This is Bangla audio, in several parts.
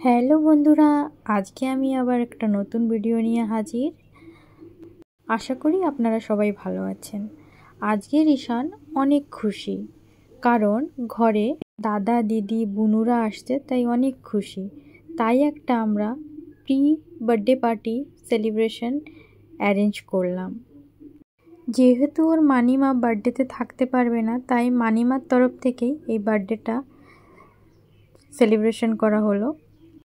হ্যালো বন্ধুরা, আজকে আমি আবার একটা নতুন ভিডিও নিয়ে হাজির। আশা করি আপনারা সবাই ভালো আছেন। আজকে রিশান অনেক খুশি, কারণ ঘরে দাদা দিদি বুনুরা আসছে, তাই অনেক খুশি। তাই একটা আমরা pre birthday party celebration arrange করলাম। যেহেতু ওর মানিমা বার্থডেতে থাকতে পারবে না, তাই মানিমার তরফ থেকেই এই বার্থডেটা সেলিব্রেশন করা হলো।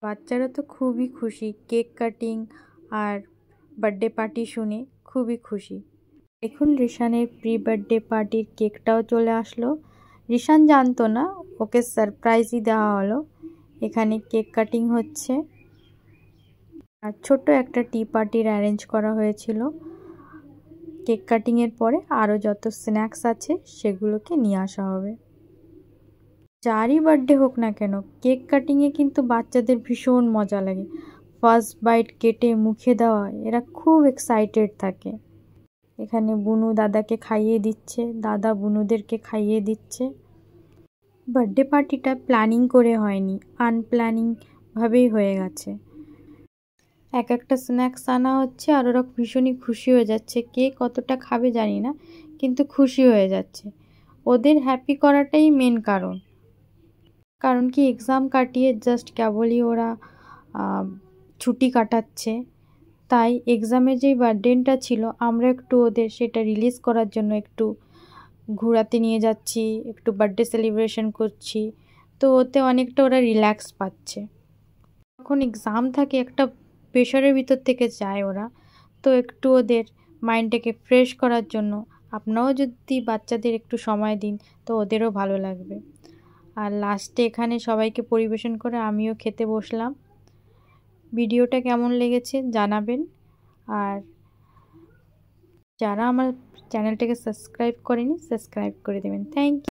বাচ্চারা তো খুবই খুশি, কেক কাটিং আর বার্থডে পার্টি শুনে খুবই খুশি। এখন রিশানের প্রি বার্থডে পার্টির কেকটাও চলে আসলো। রিশান জানতো না, ওকে সারপ্রাইজই দেওয়া হলো। এখানে কেক কাটিং হচ্ছে আর ছোট্ট একটা টি পার্টির অ্যারেঞ্জ করা হয়েছিল। কেক কাটিংয়ের পরে আরও যত স্ন্যাক্স আছে সেগুলোকে নিয়ে আসা হবে। যারই বার্থডে হোক না কেন, কেক কাটিংয়ে কিন্তু বাচ্চাদের ভীষণ মজা লাগে। ফার্স্ট বাইট কেটে মুখে দেওয়া, এরা খুব এক্সাইটেড থাকে। এখানে বুনু দাদাকে খাইয়ে দিচ্ছে, দাদা বুনুদেরকে খাইয়ে দিচ্ছে। বার্থডে পার্টিটা প্ল্যানিং করে হয়নি, আনপ্ল্যানিংভাবেই হয়ে গেছে। এক একটা স্ন্যাক্স আনা হচ্ছে আর ওরা ভীষণই খুশি হয়ে যাচ্ছে। কে কতটা খাবে জানি না, কিন্তু খুশি হয়ে যাচ্ছে। ওদের হ্যাপি করাটাই মেন কারণ কি এক্সাম কাটিয়ে জাস্ট কেবলই ওরা ছুটি কাটাচ্ছে। তাই এক্সামের যেই বার্ডেনটা ছিল, আমরা একটু ওদের সেটা রিলিজ করার জন্য একটু ঘোরাতে নিয়ে যাচ্ছি, একটু বার্থডে সেলিব্রেশন করছি। তো ওতে অনেকটা ওরা রিল্যাক্স পাচ্ছে। যখন এক্সাম থাকে একটা প্রেশারের ভিতর থেকে যায় ওরা, তো একটু ওদের মাইন্ডটাকে ফ্রেশ করার জন্য আপনারাও যদি বাচ্চাদের একটু সময় দিন, তো ওদেরও ভালো লাগবে। আর লাস্টে এখানে সবাইকে পরিবেশন করে আমিও খেতে বসলাম। ভিডিওটা কেমন লেগেছে জানাবেন। আর যারা আমার চ্যানেলটাকে সাবস্ক্রাইব করেনি, সাবস্ক্রাইব করে দেবেন। Thank you.